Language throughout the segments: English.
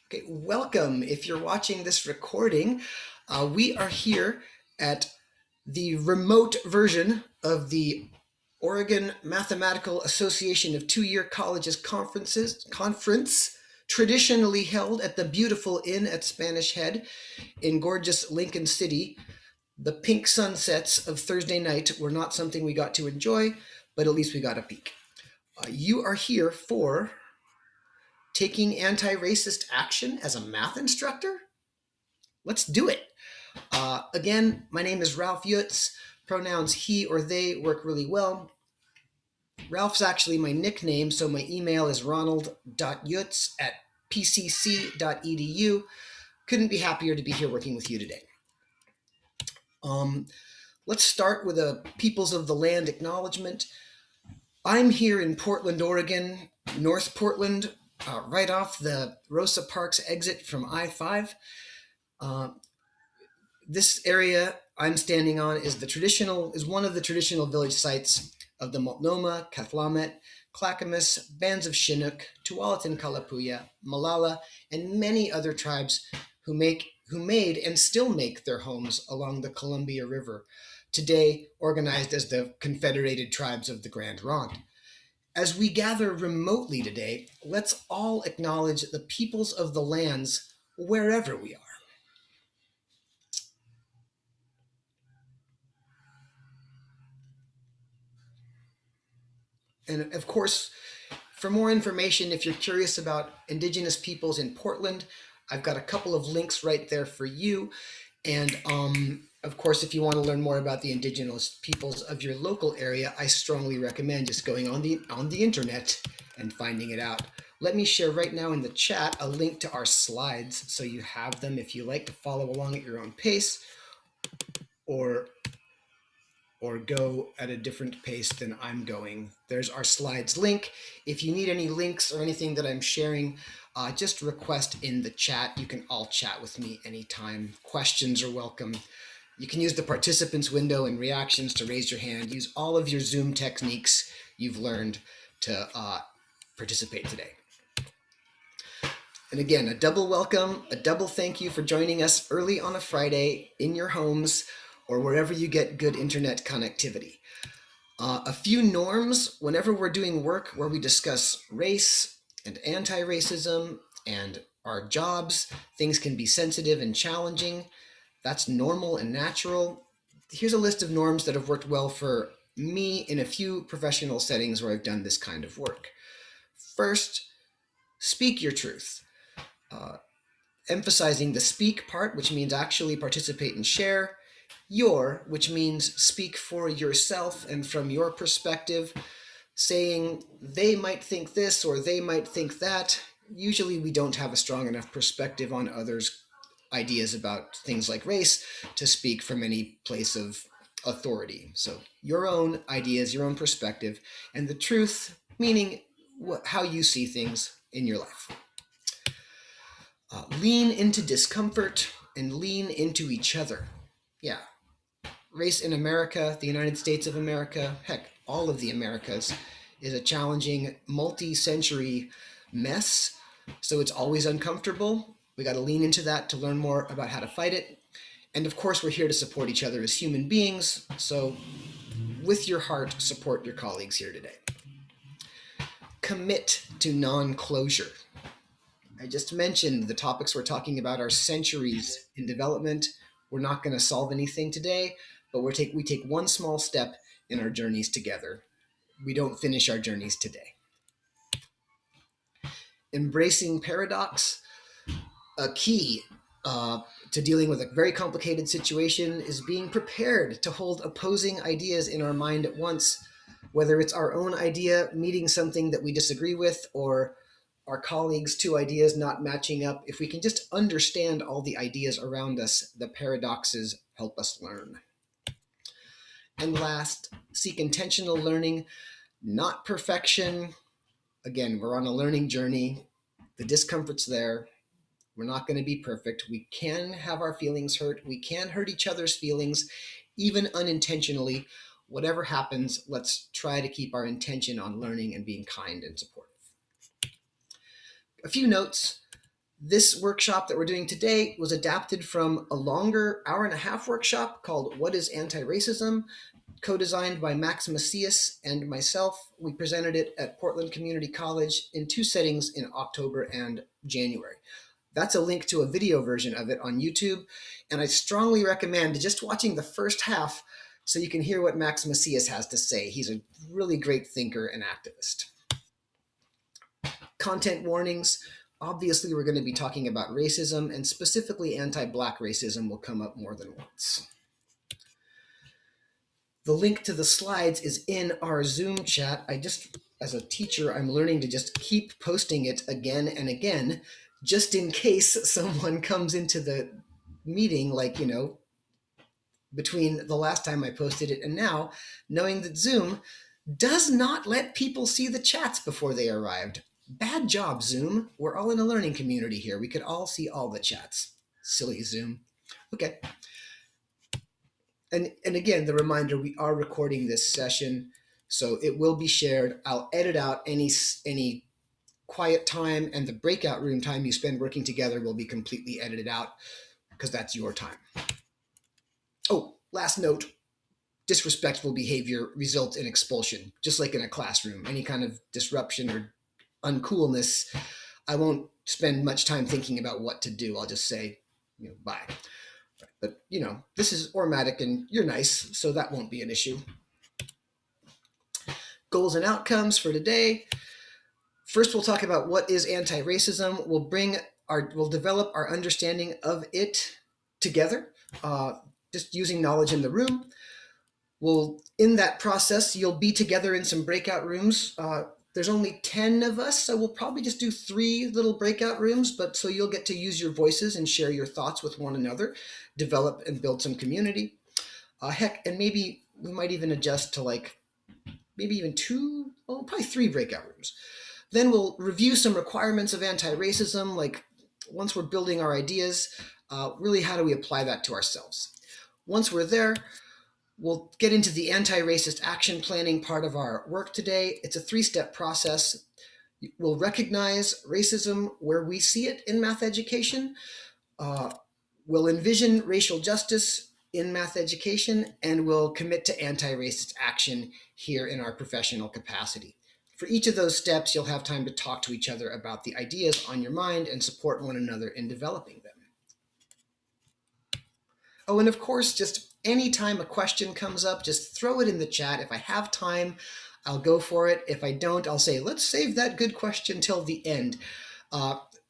Okay, welcome. If you're watching this recording, we are here at the remote version of the Oregon Mathematical Association of Two-Year Colleges conference, traditionally held at the beautiful Inn at Spanish Head in gorgeous Lincoln City. The pink sunsets of Thursday night were not something we got to enjoy, but at least we got a peek. You are here for taking anti-racist action as a math instructor? Let's do it. Again, my name is Ralph Yutz. Pronouns he or they work really well. Ralph's actually my nickname, so my email is ronald.yutz@pcc.edu. Couldn't be happier to be here working with you today. Let's start with a Peoples of the Land acknowledgement. I'm here in Portland, Oregon, North Portland, right off the Rosa Parks exit from I-5. This area I'm standing on is one of the traditional village sites of the Multnomah, Cathlamet, Clackamas, bands of Chinook, Tualatin Kalapuya, Malala, and many other tribes who made and still make their homes along the Columbia River, today organized as the Confederated Tribes of the Grand Ronde. As we gather remotely today, let's all acknowledge the peoples of the lands wherever we are. And of course, for more information, if you're curious about Indigenous peoples in Portland, I've got a couple of links right there for you. And of course, if you want to learn more about the Indigenous peoples of your local area, I strongly recommend just going on the internet and finding it out. Let me share right now in the chat a link to our slides so you have them if you like to follow along at your own pace, or go at a different pace than I'm going. There's our slides link. If you need any links or anything that I'm sharing, just request in the chat. You can all chat with me anytime. Questions are welcome. You can use the participants window and reactions to raise your hand. Use all of your Zoom techniques you've learned to participate today. And again, a double welcome, a double thank you for joining us early on a Friday in your homes or wherever you get good internet connectivity. A few norms whenever we're doing work where we discuss race and anti-racism and our jobs. Things can be sensitive and challenging. That's normal and natural. Here's a list of norms that have worked well for me in a few professional settings where I've done this kind of work. First, speak your truth. Emphasizing the speak part, which means actually participate and share. Your, which means speak for yourself and from your perspective, saying they might think this or they might think that. Usually we don't have a strong enough perspective on others' ideas about things like race to speak from any place of authority. So your own ideas, your own perspective, and the truth, meaning how you see things in your life. Lean into discomfort and lean into each other. Yeah. Race in America, the United States of America, heck, all of the Americas, is a challenging multi-century mess. So it's always uncomfortable. We got to lean into that to learn more about how to fight it. And of course, we're here to support each other as human beings. So with your heart, support your colleagues here today. Commit to non-closure. I just mentioned the topics we're talking about are centuries in development. We're not going to solve anything today, but we take one small step in our journeys together. We don't finish our journeys today. Embracing paradox. A key to dealing with a very complicated situation is being prepared to hold opposing ideas in our mind at once, whether it's our own idea meeting something that we disagree with or our colleagues' two ideas not matching up. If we can just understand all the ideas around us, the paradoxes help us learn. And last, seek intentional learning, not perfection. Again, we're on a learning journey. The discomfort's there. We're not going to be perfect. We can have our feelings hurt. We can hurt each other's feelings, even unintentionally. Whatever happens, let's try to keep our intention on learning and being kind and supportive. A few notes. This workshop that we're doing today was adapted from a longer hour-and-a-half workshop called What is Anti-Racism? Co-designed by Max Macias and myself. We presented it at Portland Community College in 2 settings in October and January. That's a link to a video version of it on YouTube, and I strongly recommend just watching the first half so you can hear what Max Macias has to say. He's a really great thinker and activist. Content warnings. Obviously, we're going to be talking about racism, and specifically anti-Black racism will come up more than once. The link to the slides is in our Zoom chat. As a teacher, I'm learning to just keep posting it again and again, just in case someone comes into the meeting, like, between the last time I posted it and now, knowing that Zoom does not let people see the chats before they arrived. Bad job, Zoom. We're all in a learning community here. We could all see all the chats. Silly Zoom. Okay. And again, the reminder, we are recording this session, so it will be shared. I'll edit out any quiet time, and the breakout room time you spend working together will be completely edited out because that's your time. Oh, last note, disrespectful behavior results in expulsion, just like in a classroom. Any kind of disruption or uncoolness, I won't spend much time thinking about what to do. I'll just say, bye. But, this is ORMATYC and you're nice, so that won't be an issue. Goals and outcomes for today. First, we'll talk about what is anti-racism. We'll develop our understanding of it together, just using knowledge in the room. In that process, you'll be together in some breakout rooms. There's only 10 of us, so we'll probably just do 3 little breakout rooms, but so you'll get to use your voices and share your thoughts with one another, develop and build some community. And maybe we might even adjust to maybe even 2, probably 3 breakout rooms. Then we'll review some requirements of anti-racism, like once we're building our ideas, really how do we apply that to ourselves? Once we're there, we'll get into the anti-racist action planning part of our work today. It's a 3-step process. We'll recognize racism where we see it in math education. We'll envision racial justice in math education, and we'll commit to anti-racist action here in our professional capacity. For each of those steps, you'll have time to talk to each other about the ideas on your mind and support one another in developing them. Oh, and of course, just anytime a question comes up, just throw it in the chat. If I have time, I'll go for it. If I don't, I'll say, let's save that good question till the end.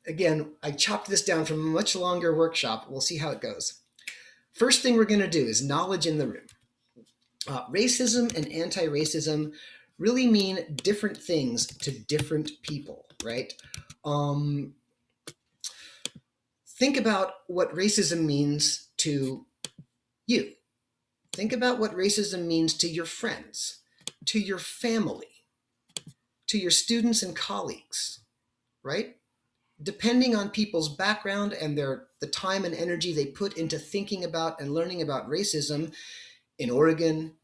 Again, I chopped this down from a much longer workshop. We'll see how it goes. First thing we're going to do is knowledge in the room. Racism and anti-racism really mean different things to different people, right? Think about what racism means to you. Think about what racism means to your friends, to your family, to your students and colleagues, right? Depending on people's background and the time and energy they put into thinking about and learning about racism in Oregon,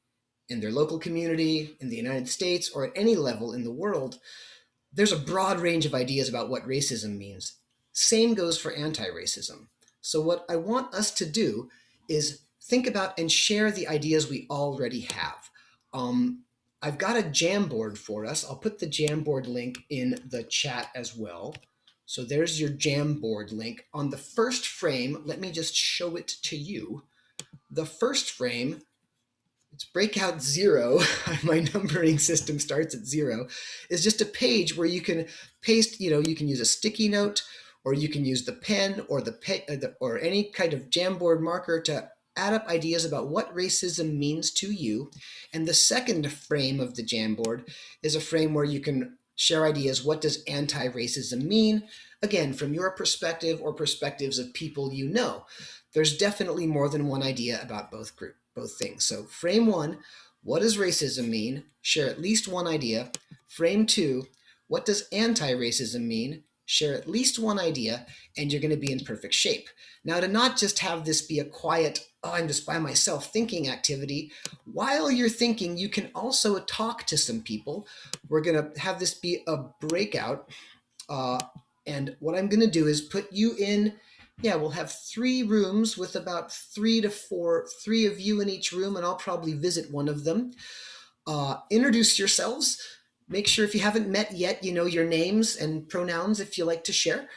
in their local community, in the United States, or at any level in the world, there's a broad range of ideas about what racism means. Same goes for anti-racism. So what I want us to do is think about and share the ideas we already have. I've got a Jamboard for us. I'll put the Jamboard link in the chat as well. So there's your Jamboard link. On the first frame, let me just show it to you. The first frame, it's breakout 0, my numbering system starts at 0, is just a page where you can paste, you can use a sticky note, or you can use the pen or or any kind of Jamboard marker to add up ideas about what racism means to you. And the second frame of the Jamboard is a frame where you can share ideas. What does anti-racism mean? Again, from your perspective or perspectives of people you know. There's definitely more than one idea about both things. So frame 1, what does racism mean? Share at least one idea. Frame 2, what does anti-racism mean? Share at least one idea, and you're going to be in perfect shape. Now, to not just have this be a quiet, I'm just by myself thinking activity, while you're thinking, you can also talk to some people. We're going to have this be a breakout. And what I'm going to do is put you in, we'll have 3 rooms with about 3 of you in each room, and I'll probably visit one of them. Introduce yourselves. Make sure if you haven't met yet, you know your names and pronouns if you like to share.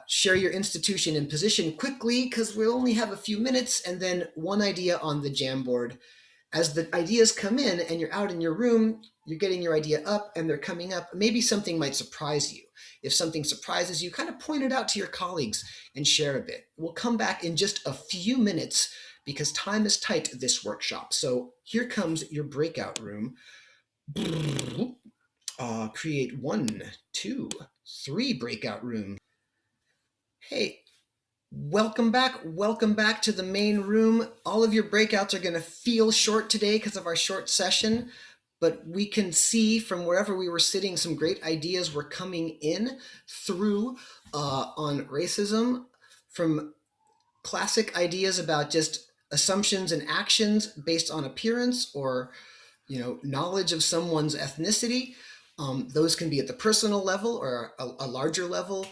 Share your institution and position quickly because we only have a few minutes, and then one idea on the Jamboard. As the ideas come in and you're out in your room, you're getting your idea up and they're coming up. Maybe something might surprise you. If something surprises you, kind of point it out to your colleagues and share a bit. We'll come back in just a few minutes because time is tight this workshop. So here comes your breakout room. Create 1, 2, 3 breakout rooms. Hey, welcome back. Welcome back to the main room. All of your breakouts are going to feel short today because of our short session, but we can see from wherever we were sitting some great ideas were coming in through on racism, from classic ideas about just assumptions and actions based on appearance or knowledge of someone's ethnicity. Those can be at the personal level or a larger level.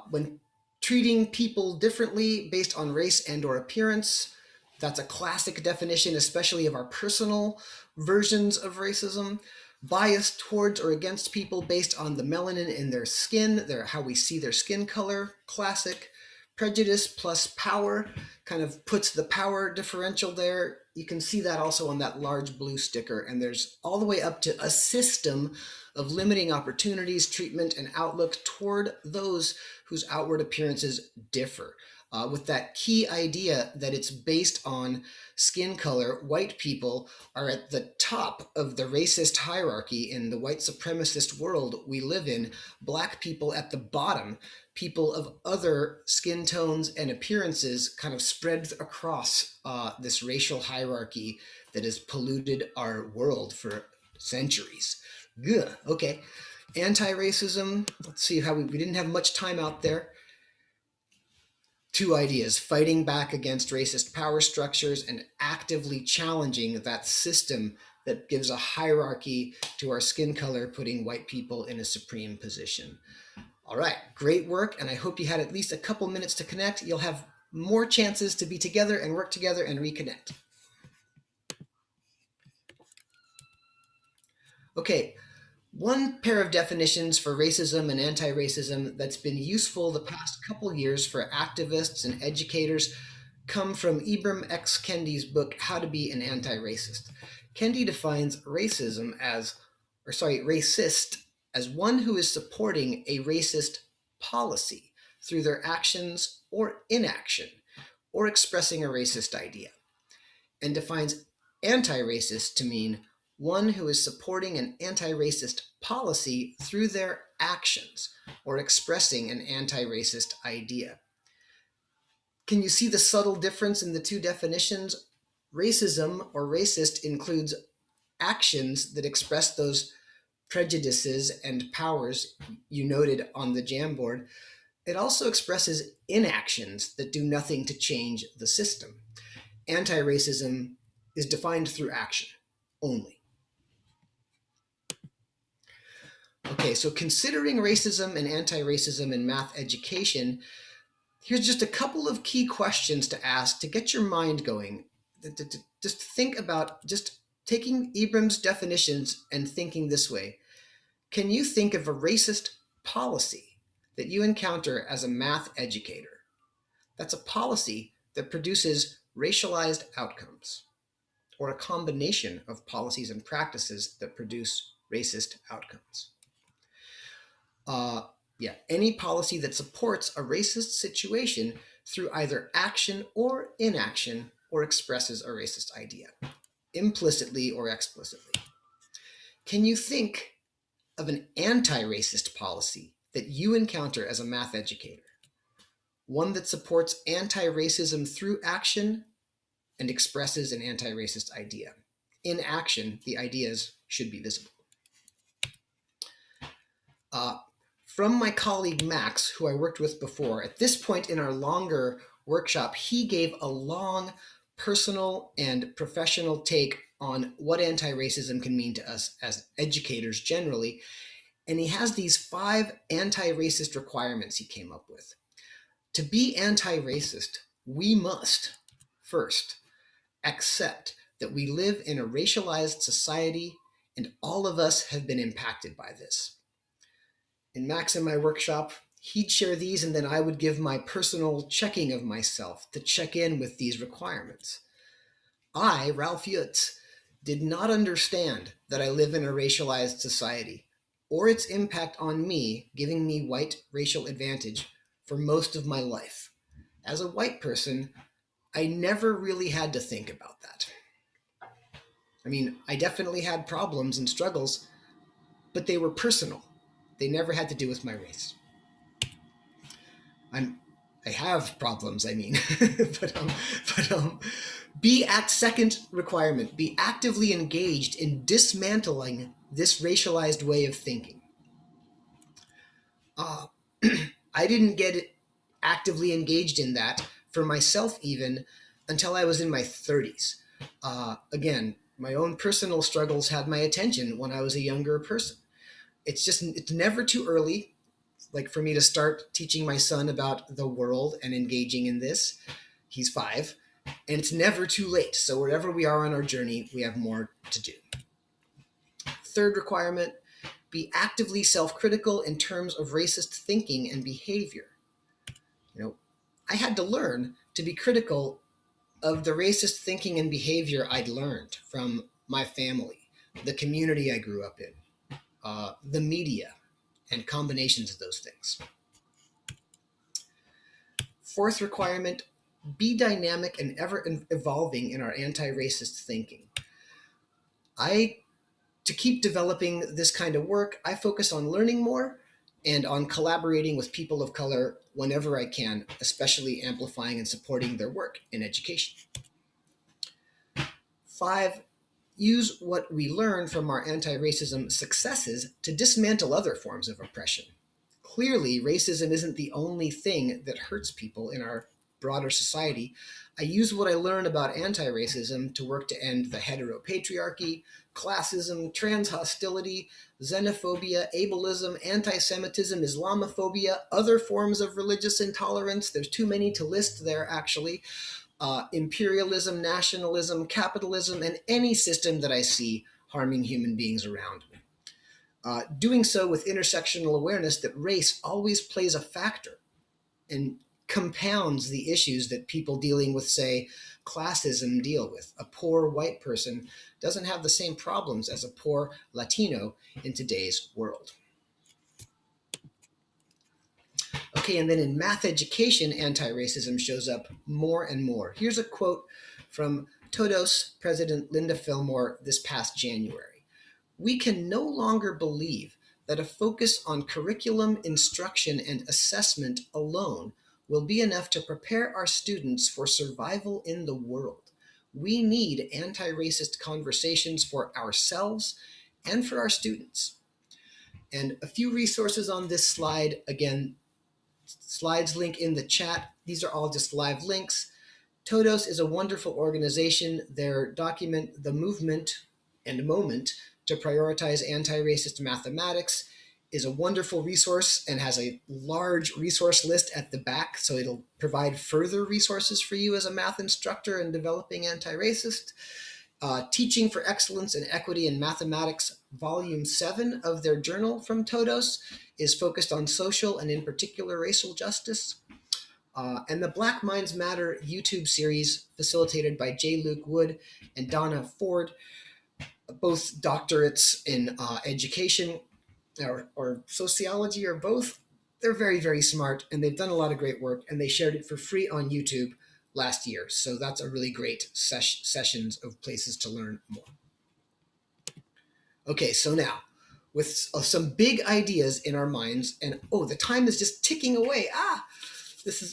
When treating people differently based on race and or appearance, that's a classic definition, especially of our personal versions of racism. Bias towards or against people based on the melanin in their skin, how we see their skin color, classic. Prejudice plus power kind of puts the power differential there. You can see that also on that large blue sticker, and there's all the way up to a system of limiting opportunities, treatment, and outlook toward those whose outward appearances differ. With that key idea that it's based on skin color, white people are at the top of the racist hierarchy in the white supremacist world we live in, black people at the bottom, people of other skin tones and appearances kind of spread across this racial hierarchy that has polluted our world for centuries. Good. Okay. Anti-racism. Let's see how we didn't have much time out there. 2 ideas: fighting back against racist power structures and actively challenging that system that gives a hierarchy to our skin color, putting white people in a supreme position. All right, great work, and I hope you had at least a couple minutes to connect. You'll have more chances to be together and work together and reconnect. Okay, one pair of definitions for racism and anti-racism that's been useful the past couple years for activists and educators come from Ibram X. Kendi's book, How to Be an Anti-Racist. Kendi defines racist as one who is supporting a racist policy through their actions or inaction, or expressing a racist idea, and defines anti-racist to mean one who is supporting an anti-racist policy through their actions or expressing an anti-racist idea. Can you see the subtle difference in the 2 definitions? Racism or racist includes actions that express those prejudices and powers you noted on the Jamboard. It also expresses inactions that do nothing to change the system. Anti-racism is defined through action only. Okay, so considering racism and anti-racism in math education, here's just a couple of key questions to ask to get your mind going. Just think about just taking Ibram's definitions and thinking this way. Can you think of a racist policy that you encounter as a math educator? That's a policy that produces racialized outcomes, or a combination of policies and practices that produce racist outcomes. Any policy that supports a racist situation through either action or inaction, or expresses a racist idea, implicitly or explicitly. Can you think of an anti-racist policy that you encounter as a math educator? One that supports anti-racism through action and expresses an anti-racist idea. In action, the ideas should be visible. From my colleague Max, who I worked with before, at this point in our longer workshop, he gave a long personal and professional take on what anti-racism can mean to us as educators generally. And he has these 5 anti-racist requirements he came up with. To be anti-racist, we must, first, accept that we live in a racialized society and all of us have been impacted by this. In Max and my workshop, he'd share these and then I would give my personal checking of myself to check in with these requirements. I, Ralph Yutz, did not understand that I live in a racialized society or its impact on me, giving me white racial advantage for most of my life. As a white person, I never really had to think about that. I mean, I definitely had problems and struggles, but they were personal. They never had to do with my race. I have problems, I mean, but second requirement, be actively engaged in dismantling this racialized way of thinking. I didn't get actively engaged in that for myself even until I was in my 30s. Again, my own personal struggles had my attention when I was a younger person. It's never too early, like for me to start teaching my son about the world and engaging in this. He's 5, and it's never too late. So wherever we are on our journey, we have more to do. Third requirement, be actively self-critical in terms of racist thinking and behavior. I had to learn to be critical of the racist thinking and behavior I'd learned from my family, the community I grew up in, the media, and combinations of those things. Fourth requirement, be dynamic and ever evolving in our anti-racist thinking. To keep developing this kind of work, I focus on learning more and on collaborating with people of color whenever I can, especially amplifying and supporting their work in education. 5, use what we learn from our anti-racism successes to dismantle other forms of oppression. Clearly, racism isn't the only thing that hurts people in our broader society. I use what I learned about anti-racism to work to end the heteropatriarchy, classism, trans hostility, xenophobia, ableism, anti-Semitism, Islamophobia, other forms of religious intolerance. There's too many to list there, actually. Imperialism, nationalism, capitalism, and any system that I see harming human beings around me. Doing so with intersectional awareness that race always plays a factor and compounds the issues that people dealing with, say, classism deal with. A poor white person doesn't have the same problems as a poor Latino in today's world. Okay, and then in math education, anti-racism shows up more and more. Here's a quote from Todos President Linda Fillmore this past January. We can no longer believe that a focus on curriculum, instruction, and assessment alone will be enough to prepare our students for survival in the world. We need anti-racist conversations for ourselves and for our students. And a few resources on this slide. Again, slides link in the chat. These are all just live links. Todos is a wonderful organization. Their document, The Movement and Moment to Prioritize Anti-Racist Mathematics, is a wonderful resource and has a large resource list at the back, so it'll provide further resources for you as a math instructor in developing anti-racist. Teaching for Excellence and Equity in Mathematics, Volume 7 of their journal from Todos is focused on social and in particular racial justice. And the Black Minds Matter YouTube series, facilitated by J. Luke Wood and Donna Ford, both doctorates in education or sociology or both. They're very, very smart, and they've done a lot of great work, and they shared it for free on YouTube last year. So that's a really great sessions of places to learn more. Okay, so now, with some big ideas in our minds, and the time is just ticking away.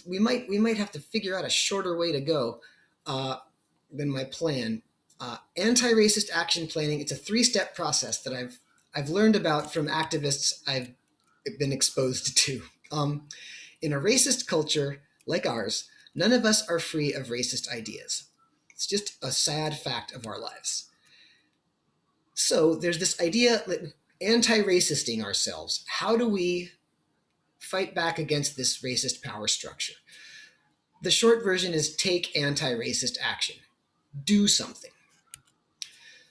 We might have to figure out a shorter way to go than my plan. Anti-racist action planning, it's a 3-step process that I've learned about from activists I've been exposed to. In a racist culture like ours, none of us are free of racist ideas. It's just a sad fact of our lives. So there's this idea that anti-racisting ourselves. How do we fight back against this racist power structure? The short version is take anti-racist action. Do something.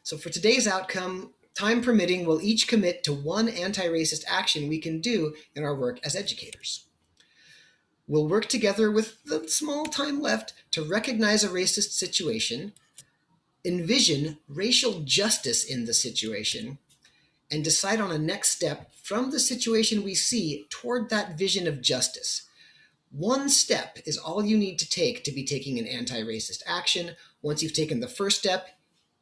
So for today's outcome, time permitting, we'll each commit to one anti-racist action we can do in our work as educators. We'll work together with the small time left to recognize a racist situation, envision racial justice in the situation, and decide on a next step from the situation we see toward that vision of justice. One step is all you need to take to be taking an anti-racist action. Once you've taken the first step,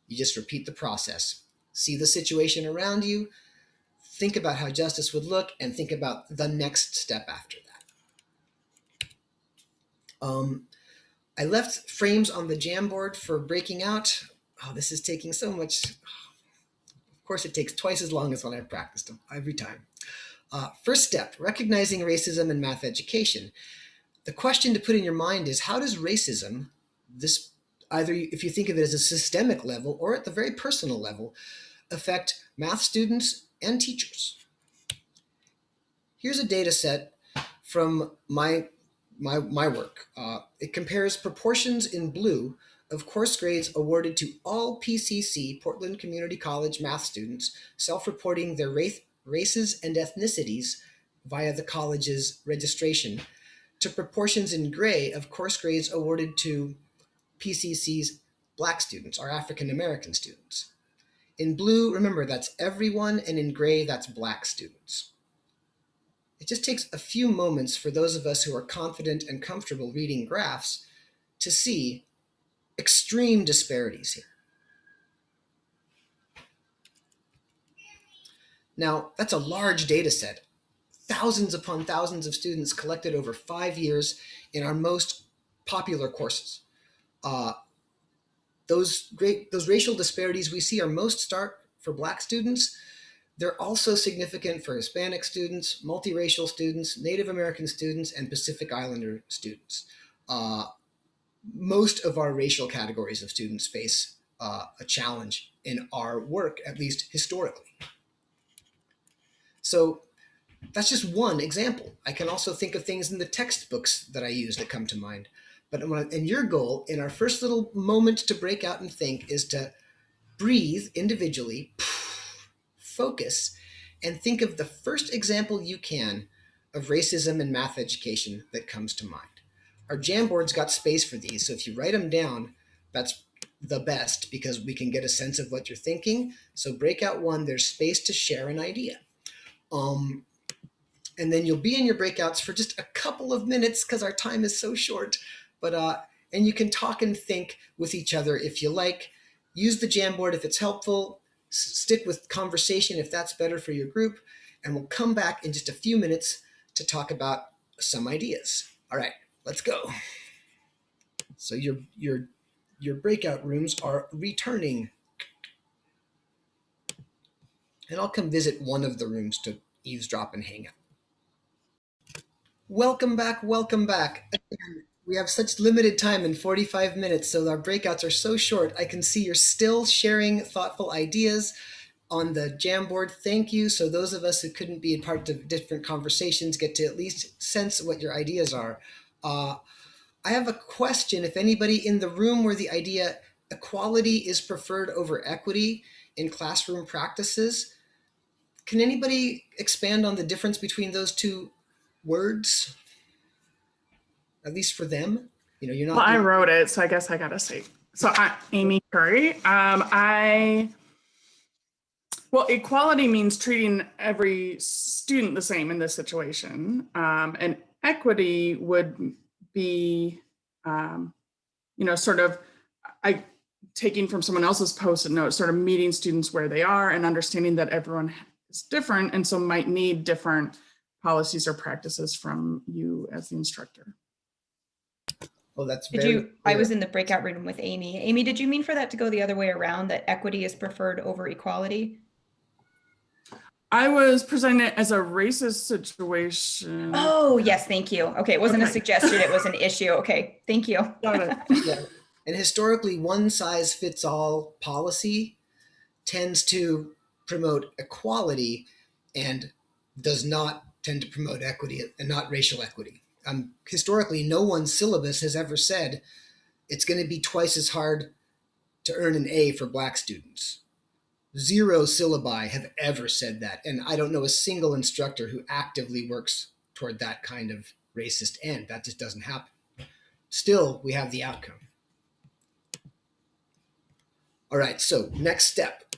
you just repeat the process. See the situation around you, think about how justice would look, and think about the next step after that. I left frames on the Jamboard for breaking out. Oh, this is taking so much. Of course, it takes twice as long as when I've practiced them every time. First step, recognizing racism in math education. The question to put in your mind is, how does racism, this either if you think of it as a systemic level or at the very personal level, affect math students and teachers? Here's a data set from my work. It compares proportions in blue of course grades awarded to all PCC, Portland Community College math students, self-reporting their races and ethnicities via the college's registration, to proportions in gray of course grades awarded to PCC's Black students, or African American students. In blue, remember, that's everyone, and in gray, that's Black students. It just takes a few moments for those of us who are confident and comfortable reading graphs to see extreme disparities here. Now, that's a large data set, thousands upon thousands of students collected over 5 years in our most popular courses. Those racial disparities we see are most stark for Black students. They're also significant for Hispanic students, multiracial students, Native American students, and Pacific Islander students. Most of our racial categories of students face a challenge in our work, at least historically. So that's just one example. I can also think of things in the textbooks that I use that come to mind. And your goal in our first little moment to break out and think is to breathe individually, focus, and think of the first example you can of racism in math education that comes to mind. Our Jamboard's got space for these, so if you write them down, that's the best because we can get a sense of what you're thinking. So Breakout 1, there's space to share an idea. And then you'll be in your breakouts for just a couple of minutes because our time is so short. And you can talk and think with each other if you like. Use the Jamboard if it's helpful. Stick with conversation if that's better for your group. And we'll come back in just a few minutes to talk about some ideas. All right, let's go. So your breakout rooms are returning. And I'll come visit one of the rooms to eavesdrop and hang out. Welcome back, welcome back. Again, we have such limited time in 45 minutes, so our breakouts are so short. I can see you're still sharing thoughtful ideas on the Jamboard. Thank you. So those of us who couldn't be a part of different conversations get to at least sense what your ideas are. I have a question. If anybody in the room where the idea equality is preferred over equity in classroom practices, can anybody expand on the difference between those two words? At least for them, you're not. Well, I wrote it, so I guess I gotta say. So Amy Curry. Well, equality means treating every student the same in this situation, and equity would be, sort of, taking from someone else's post-it note, sort of meeting students where they are and understanding that everyone is different, and so might need different policies or practices from you as the instructor. Oh, that's I was in the breakout room with Amy. Amy, did you mean for that to go the other way around, that equity is preferred over equality? I was presenting it as a racist situation. Oh, yes, thank you. Okay, it wasn't a suggestion, it was an issue. Okay, thank you. Got it. Yeah. And historically, one size fits all policy tends to promote equality and does not tend to promote equity and not racial equity. Historically, no one's syllabus has ever said it's going to be twice as hard to earn an A for Black students. Zero syllabi have ever said that, and I don't know a single instructor who actively works toward that kind of racist end. That just doesn't happen. Still, we have the outcome. All right, so next step.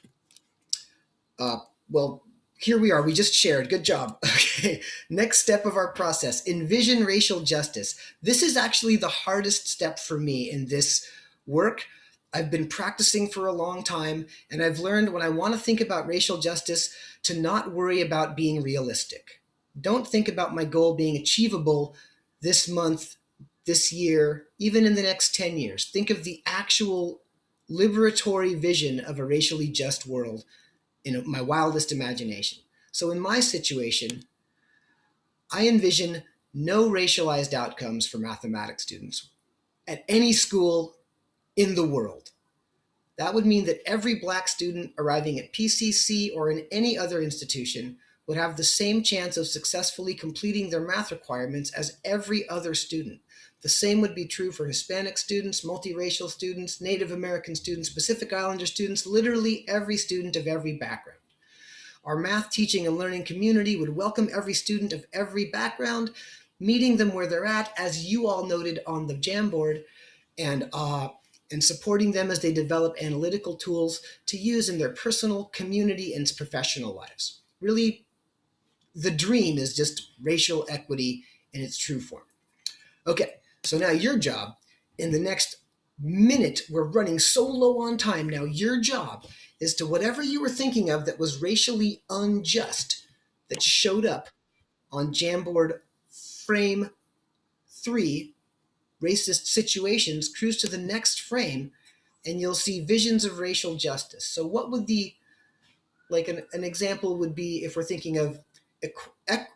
Well, here we are. We just shared. Good job. Okay, next step of our process, envision racial justice. This is actually the hardest step for me in this work. I've been practicing for a long time, and I've learned when I want to think about racial justice to not worry about being realistic. Don't think about my goal being achievable this month, this year, even in the next 10 years. Think of the actual liberatory vision of a racially just world in my wildest imagination. So in my situation, I envision no racialized outcomes for mathematics students at any school in the world. That would mean that every Black student arriving at PCC or in any other institution would have the same chance of successfully completing their math requirements as every other student. The same would be true for Hispanic students, multiracial students, Native American students, Pacific Islander students, literally every student of every background. Our math teaching and learning community would welcome every student of every background, meeting them where they're at, as you all noted on the Jamboard, and supporting them as they develop analytical tools to use in their personal, community, and professional lives. Really, the dream is just racial equity in its true form. Okay, so now your job in the next minute, we're running so low on time now, your job is to whatever you were thinking of that was racially unjust that showed up on Jamboard frame 3, racist situations, cruise to the next frame, and you'll see visions of racial justice. So what would an example would be if we're thinking of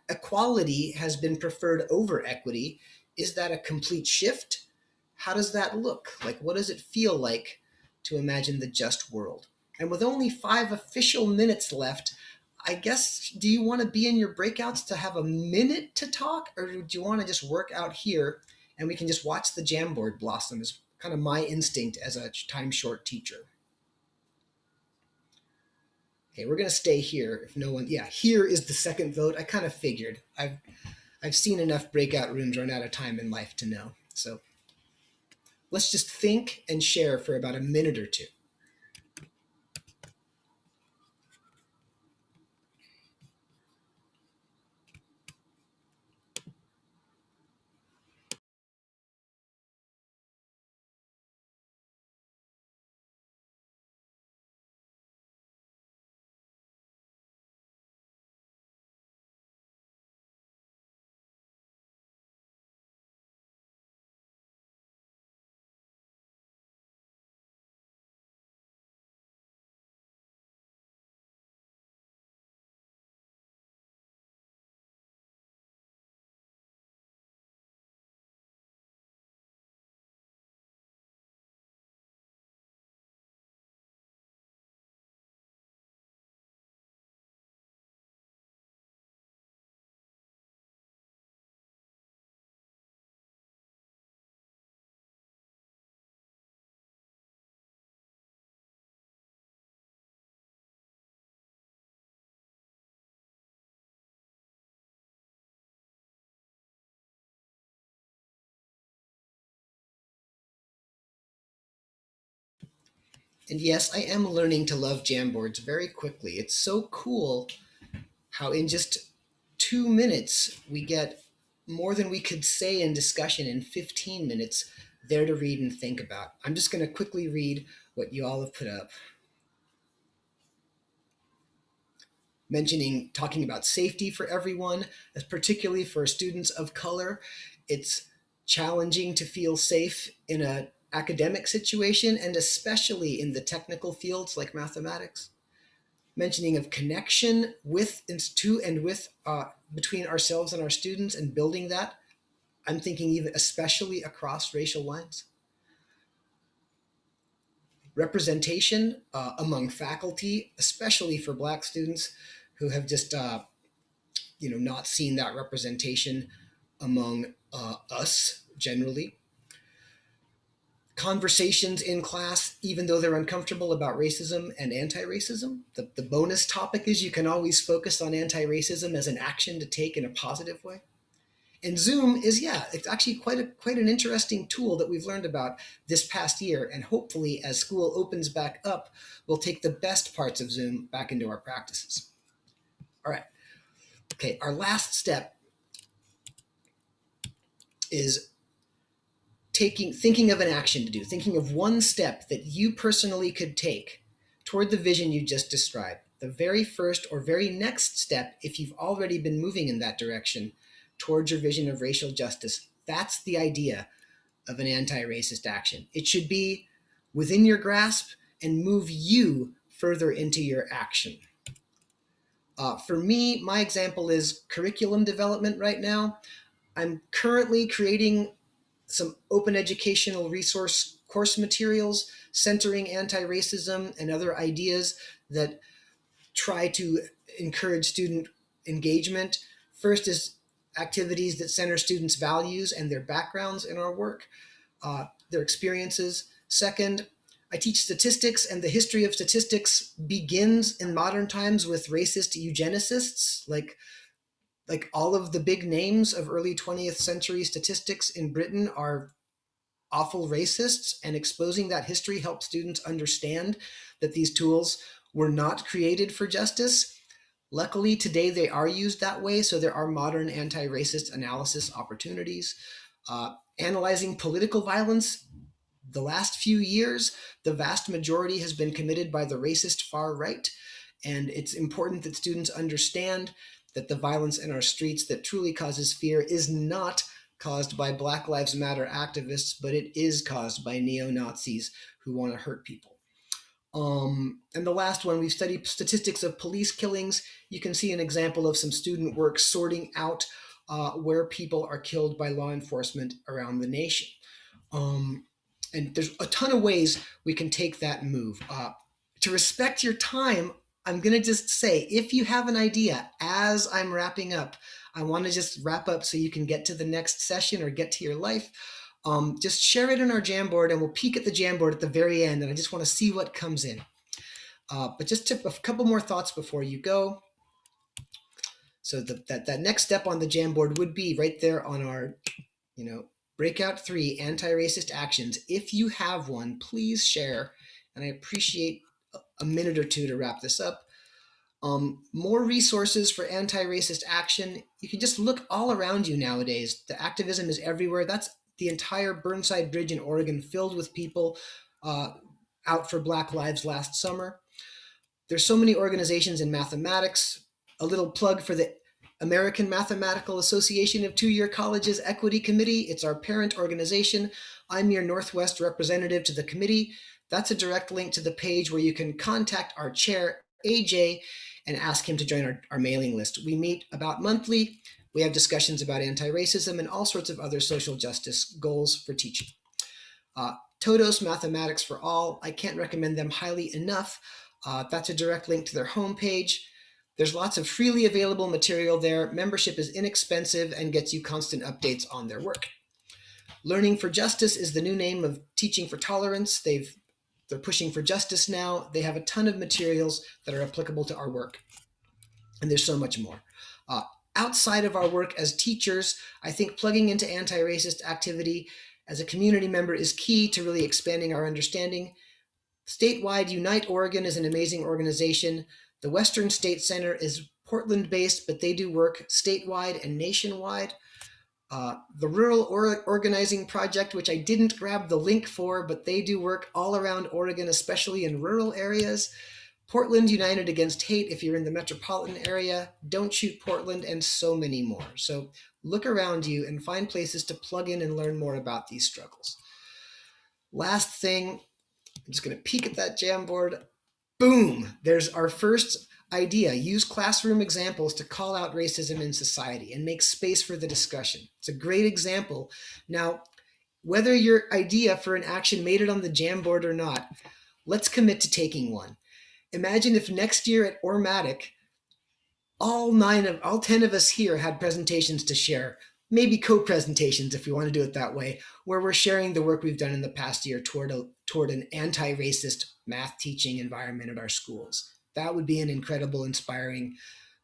equality has been preferred over equity. Is that a complete shift? How does that look? What does it feel like to imagine the just world? And with only 5 official minutes left, I guess, do you want to be in your breakouts to have a minute to talk, or do you want to just work out here and we can just watch the Jamboard blossom? Is kind of my instinct as a time-short teacher. Okay, we're going to stay here if no one, yeah, here is the second vote. I kind of figured. I've seen enough breakout rooms run out of time in life to know. So let's just think and share for about a minute or two. And yes, I am learning to love Jamboards very quickly. It's so cool how in just 2 minutes we get more than we could say in discussion in 15 minutes there to read and think about. I'm just going to quickly read what you all have put up. Talking about safety for everyone, particularly for students of color. It's challenging to feel safe in an academic situation, and especially in the technical fields like mathematics. Mentioning of connection between ourselves and our students and building that. I'm thinking even especially across racial lines. representation among faculty, especially for Black students who have just not seen that representation among us generally. Conversations in class, even though they're uncomfortable about racism and anti-racism. The bonus topic is you can always focus on anti-racism as an action to take in a positive way. And Zoom is, it's actually quite an interesting tool that we've learned about this past year. And hopefully, as school opens back up, we'll take the best parts of Zoom back into our practices. All right. Okay, our last step is thinking of an action to do, thinking of one step that you personally could take toward the vision you just described. The very first or very next step, if you've already been moving in that direction, towards your vision of racial justice. That's the idea of an anti-racist action. It should be within your grasp and move you further into your action. For me, my example is curriculum development right now. I'm currently creating some open educational resource course materials centering anti-racism and other ideas that try to encourage student engagement. First is activities that center students' values and their backgrounds in our work, their experiences. Second, I teach statistics, and the history of statistics begins in modern times with racist eugenicists, like all of the big names of early 20th century statistics in Britain are awful racists, and exposing that history helps students understand that these tools were not created for justice. Luckily, today they are used that way, so there are modern anti-racist analysis opportunities. Analyzing political violence, the last few years, the vast majority has been committed by the racist far right, and it's important that students understand that the violence in our streets that truly causes fear is not caused by Black Lives Matter activists, but it is caused by neo-Nazis who want to hurt people. And the last one, we've studied statistics of police killings. You can see an example of some student work sorting out where people are killed by law enforcement around the nation. And there's a ton of ways we can take that move. To respect your time, I'm going to just say, if you have an idea as I'm wrapping up, I want to just wrap up so you can get to the next session or get to your life. Just share it in our Jamboard, and we'll peek at the Jamboard at the very end, and I just want to see what comes in. But just a couple more thoughts before you go. So that next step on the Jamboard would be right there on our, Breakout 3, Anti-Racist Actions. If you have one, please share, and I appreciate a minute or two to wrap this up. More resources for anti-racist action. You can just look all around you nowadays. The activism is everywhere. That's the entire Burnside Bridge in Oregon filled with people out for Black Lives last summer. There's so many organizations in mathematics. A little plug for the American Mathematical Association of Two-Year Colleges Equity Committee. It's our parent organization. I'm your Northwest representative to the committee. That's a direct link to the page where you can contact our chair, AJ, and ask him to join our mailing list. We meet about monthly. We have discussions about anti-racism and all sorts of other social justice goals for teaching. Todos Mathematics for All, I can't recommend them highly enough. That's a direct link to their homepage. There's lots of freely available material there. Membership is inexpensive and gets you constant updates on their work. Learning for Justice is the new name of Teaching for Tolerance. They're pushing for justice now. They have a ton of materials that are applicable to our work. And there's so much more. Outside of our work as teachers, I think plugging into anti-racist activity as a community member is key to really expanding our understanding. Statewide, Unite Oregon is an amazing organization. The Western State Center is Portland-based, but they do work statewide and nationwide. The Rural Organizing Project, which I didn't grab the link for, but they do work all around Oregon, especially in rural areas. Portland United Against Hate, if you're in the metropolitan area. Don't Shoot Portland, and so many more. So look around you and find places to plug in and learn more about these struggles. Last thing, I'm just going to peek at that Jamboard. Boom! There's our first idea. Use classroom examples to call out racism in society and make space for the discussion. It's a great example. Now, whether your idea for an action made it on the Jamboard or not, Let's commit to taking one. Imagine if next year at ORMATYC, all 10 of us here had presentations to share, maybe co-presentations if we want to do it that way, where we're sharing the work we've done in the past year toward an anti-racist math teaching environment at our schools. That would be an incredible, inspiring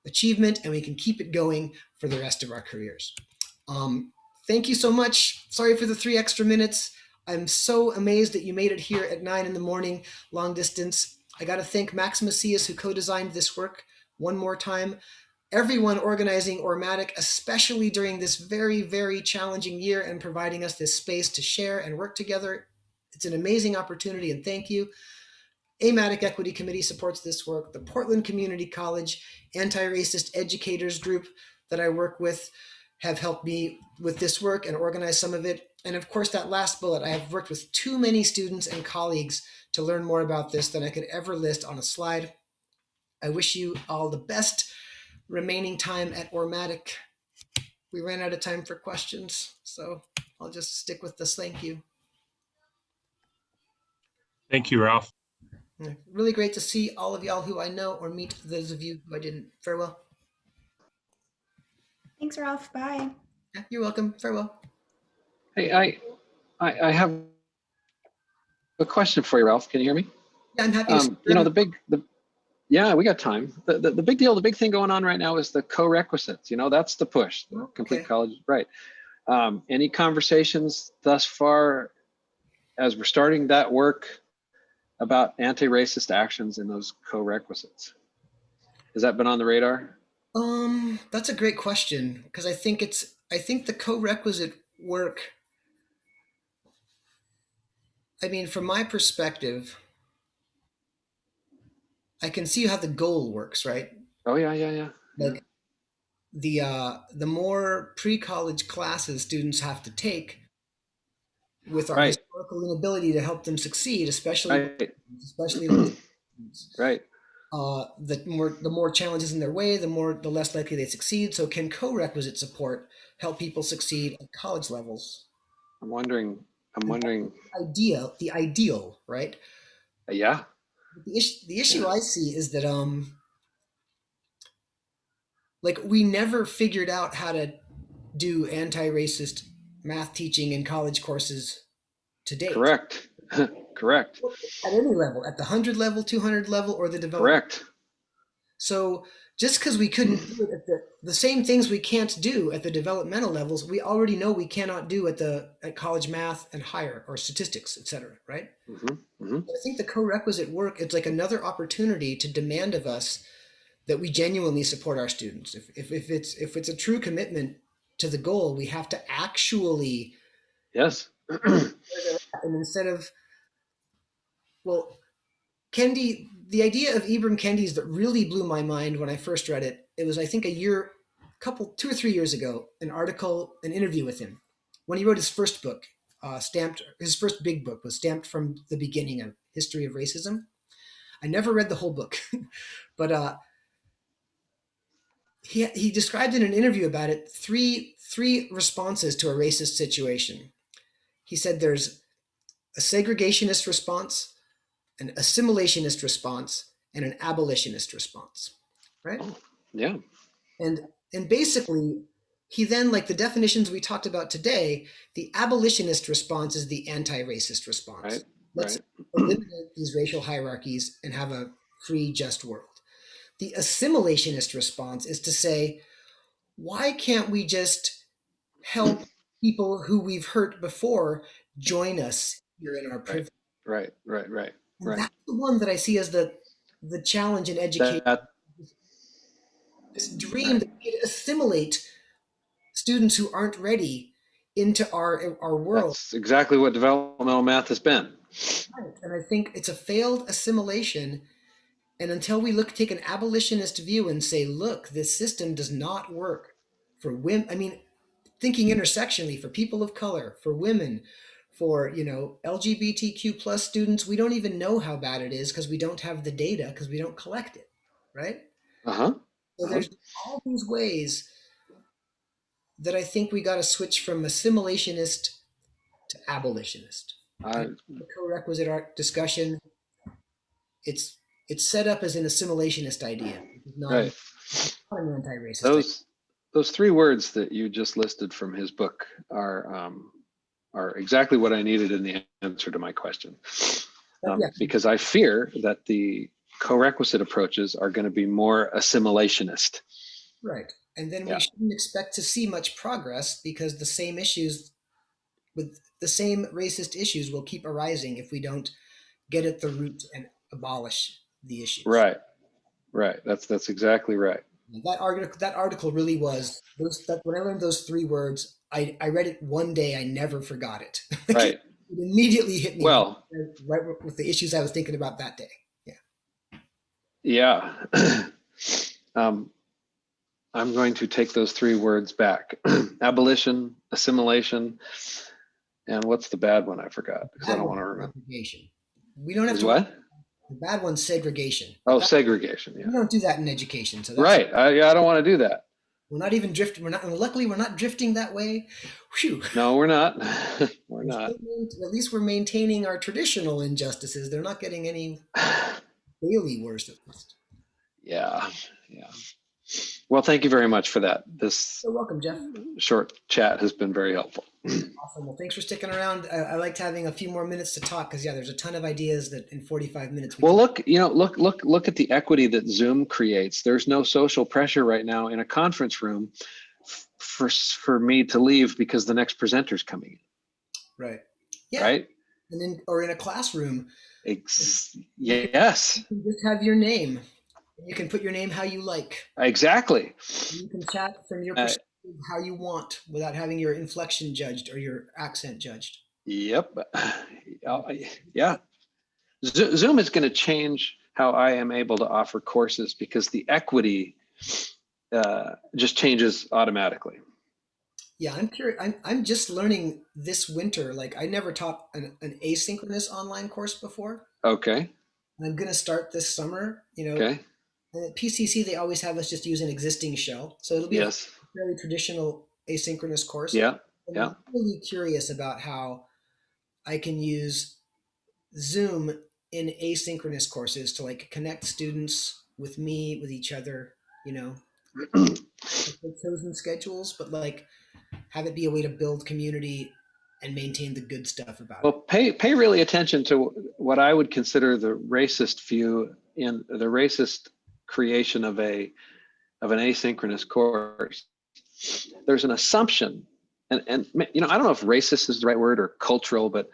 achievement, and we can keep it going for the rest of our careers. Thank you so much. Sorry for the 3 extra minutes. I'm so amazed that you made it here at 9 in the morning, long distance. I got to thank Max Macias, who co-designed this work, one more time. Everyone organizing ORMATYC, especially during this very, very challenging year and providing us this space to share and work together. It's an amazing opportunity, and thank you. AMATIC Equity Committee supports this work. The Portland Community College Anti-Racist Educators Group that I work with have helped me with this work and organize some of it. And of course, that last bullet, I have worked with too many students and colleagues to learn more about this than I could ever list on a slide. I wish you all the best remaining time at ORMATYC. We ran out of time for questions, so I'll just stick with this. Thank you. Thank you, Ralph. Really great to see all of y'all who I know or meet those of you who I didn't. Farewell. Thanks, Ralph. Bye. Yeah, you're welcome. Farewell. Hey, I have a question for you, Ralph. Can you hear me? Yeah, I'm happy to You know, yeah, we got time. The big deal, the big thing going on right now is the co-requisites. You know, that's the push, the complete college, right? Any conversations thus far as we're starting that work about anti-racist actions in those co-requisites? Has that been on the radar? That's a great question, because I think the co-requisite work, I mean, from my perspective, I can see how the goal works, right? Oh yeah. Like the more pre-college classes students have to take with our Right. historical inability to help them succeed, especially Right. Right. the more challenges in their way, the less likely they succeed. So can co-requisite support help people succeed at college levels? I'm wondering, The ideal, right? yeah, The issue I see is that like we never figured out how to do anti-racist math teaching in college courses to date. correct. Correct. At any level, at the 100 level, 200 level, or the development. Correct. So just because we couldn't do it at the same things we can't do at the developmental levels, we already know we cannot do at college math and higher, or statistics, etc. Right? I think the co-requisite work, it's like another opportunity to demand of us that we genuinely support our students. If it's a true commitment to the goal, we have to actually, Yes. and instead of, well, Kendi, the idea of Ibram Kendi's that really blew my mind when I first read it. It was, I think, 2 or 3 years ago, an interview with him when he wrote his first book, his first big book was Stamped from the Beginning, a History of Racism. I never read the whole book, but he described in an interview about it three responses to a racist situation. He said there's a segregationist response, an assimilationist response, and an abolitionist response, right? Oh, yeah. And basically, he then, like the definitions we talked about today, the abolitionist response is the anti-racist response. Right. Let's eliminate these racial hierarchies and have a free, just world. The assimilationist response is to say, why can't we just help people who we've hurt before join us here in our privilege? Right. That's the one that I see as the challenge in education. This dream that we could assimilate students who aren't ready into our world. That's exactly what developmental math has been. Right. And I think it's a failed assimilation. And until we take an abolitionist view and say, look, this system does not work for women. I mean, thinking intersectionally for people of color, for women, for LGBTQ plus students, we don't even know how bad it is because we don't have the data, because we don't collect it, right? So there's all these ways that I think we got to switch from assimilationist to abolitionist. The co-requisite art discussion it's set up as an assimilationist idea. It's not, Right. not an anti-racist idea. Those three words that you just listed from his book are exactly what I needed in the answer to my question. Yeah. Because I fear that the co-requisite approaches are going to be more assimilationist. Right. And then Yeah. we shouldn't expect to see much progress because the same issues with the same racist issues will keep arising if we don't get at the root and abolish the issues. Right. Right. That's exactly right. That article really was when I learned those three words, I read it one day, I never forgot it. Right. It immediately hit me Well, right with the issues I was thinking about that day. yeah. I'm going to take those three words back. Abolition, assimilation, and what's the bad one I forgot? Because I don't want to remember. Segregation. We don't have Is to. what? The bad one's segregation. Oh, segregation. We Yeah. don't do that in education. So that's Right. I don't want to do that. We're not even drifting. Luckily, we're not drifting that way. Whew. No, we're not. We're not. At least we're maintaining our traditional injustices. They're not getting any daily worse, at least. Yeah. Yeah. Well, thank you very much for that. This You're welcome, Jeff. short chat has been very helpful. Awesome. Well, thanks for sticking around. I liked having a few more minutes to talk because, yeah, there's a ton of ideas that in 45 minutes. Well, look at the equity that Zoom creates. There's no social pressure right now in a conference room for me to leave because the next presenter's coming in. Right. Yeah. Right. And or in a classroom. Yes. You can just have your name. You can put your name how you like. Exactly. You can chat from your perspective how you want without having your inflection judged or your accent judged. Yep. Yeah. Zoom is going to change how I am able to offer courses because the equity just changes automatically. Yeah, I'm curious. I'm just learning this winter. Like I never taught an asynchronous online course before. Okay. And I'm going to start this summer. Okay. And at PCC, they always have us just use an existing shell. So it'll be a fairly traditional asynchronous course. Yeah. And Yeah. I'm really curious about how I can use Zoom in asynchronous courses to like connect students with me, with each other, with chosen schedules, but like have it be a way to build community and maintain the good stuff about Well, pay really attention to what I would consider the racist view in the racist creation of an asynchronous course. There's an assumption, and I don't know if racist is the right word or cultural, but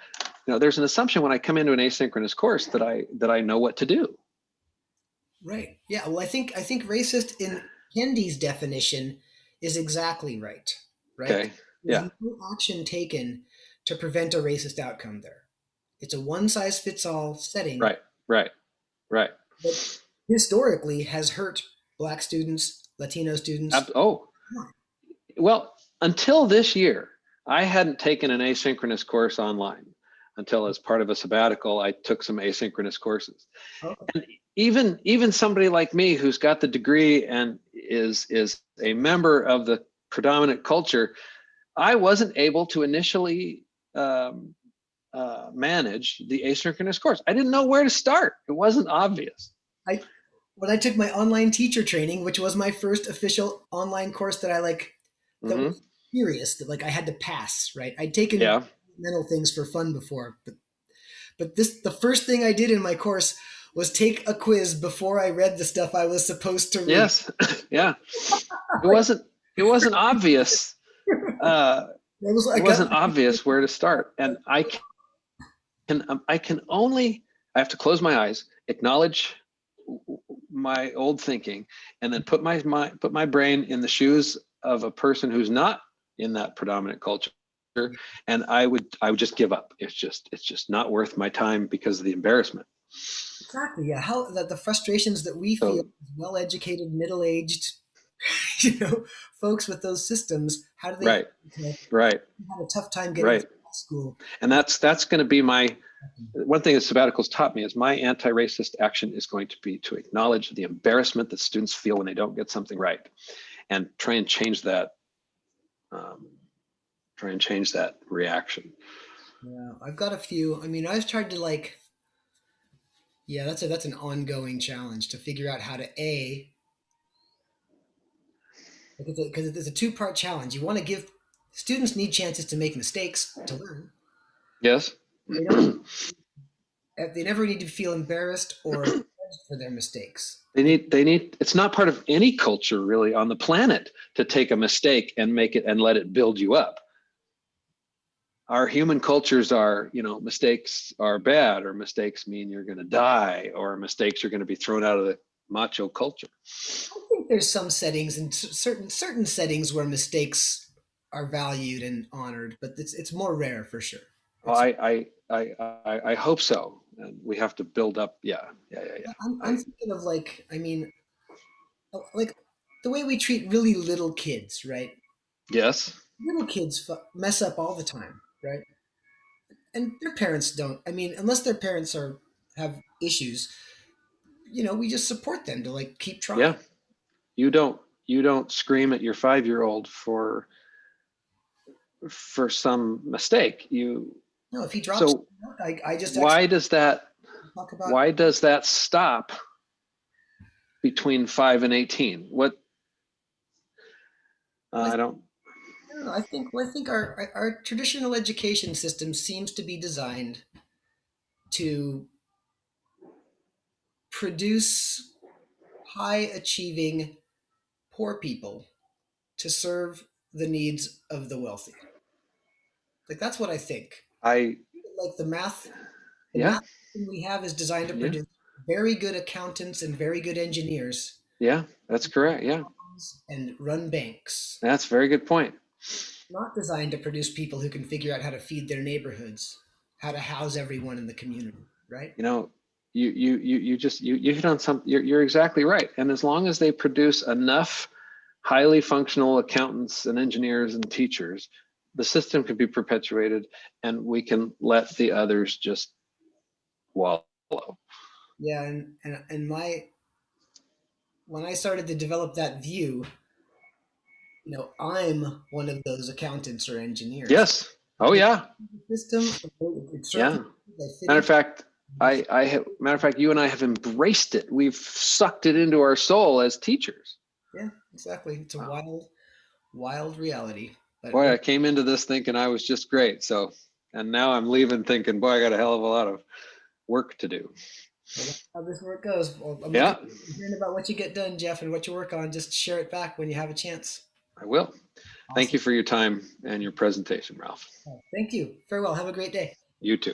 there's an assumption when I come into an asynchronous course that I know what to do. Right. Yeah. Well, I think racist in Kendi's definition is exactly right. Right. Okay. There's Yeah. no action taken to prevent a racist outcome there. It's a one-size-fits-all setting. Right. That historically has hurt Black students, Latino students. Well, until this year, I hadn't taken an asynchronous course online until, as part of a sabbatical, I took some asynchronous courses. Okay. And even somebody like me who's got the degree and is a member of the predominant culture, I wasn't able to initially manage the asynchronous course. I didn't know where to start. It wasn't obvious. When I took my online teacher training, which was my first official online course that I that was serious, that like I had to pass, right? I'd taken mental things for fun before, but the first thing I did in my course was take a quiz before I read the stuff I was supposed to read. Yes. Yeah. It wasn't obvious. It wasn't obvious where to start. And I have to close my eyes, acknowledge my old thinking, and then put my brain in the shoes of a person who's not in that predominant culture, and I would just give up. It's just not worth my time because of the embarrassment. Exactly. Yeah. How that the frustrations that we feel, well-educated, middle-aged, folks with those systems. How do they? Right. Have a tough time getting to school. And that's going to be one thing that sabbaticals taught me is my anti-racist action is going to be to acknowledge the embarrassment that students feel when they don't get something right, and try and change that. Reaction. Yeah, I've got a few. I mean, I've tried to Yeah, that's an ongoing challenge to figure out how to because it's a two-part challenge. You want to give students need chances to make mistakes to learn. Yes. They don't. They never need to feel embarrassed or judged for their mistakes. They need it's not part of any culture really on the planet to take a mistake and make it and let it build you up. Our human cultures are, mistakes are bad, or mistakes mean you're going to die, or mistakes are going to be thrown out of the macho culture. I think there's some settings and certain settings where mistakes are valued and honored, but it's more rare for sure. Oh, I hope so. And we have to build up. Yeah. I'm thinking of like the way we treat really little kids, right? Yes. Little kids mess up all the time, right? And their parents don't. I mean, unless their parents have issues, we just support them to like keep Yeah. trying. You don't scream at your 5-year-old for some mistake. No, if he drops, So I just why actually does that talk about. why does that stop between 5 and 18? What I don't. I don't know. I think our traditional education system seems to be designed to produce high achieving poor people to serve the needs of the wealthy. Like that's what I think. I Like the Yeah, math system we have is designed to yeah, produce very good accountants and very good engineers yeah. That's correct. Yeah, and run banks. that's a very good point. Not designed to produce people who can figure out how to feed their neighborhoods, how to house everyone in the community, right? You know, you hit on something. You're exactly right. And as long as they produce enough highly functional accountants and engineers and teachers, the system can be perpetuated, and we can let the others just wallow. Yeah, and my when I started to develop that view, I'm one of those accountants or engineers. Yes. I Oh can yeah. see the system. It serves Yeah. me. I fit Matter in. of fact, matter of fact, you and I have embraced it. We've sucked it into our soul as teachers. Yeah, exactly. It's a Wow. wild reality. But Boy, I came into this thinking I was just great. And now I'm leaving thinking, boy, I got a hell of a lot of work to do. well, that's how this work goes. Well, I'm looking Yeah, forward to hearing about what you get done, Jeff, and what you work on. Just share it back when you have a chance. I will. Thank Awesome. you for your time and your presentation, Ralph. Thank you. Farewell. Have a great day. You too.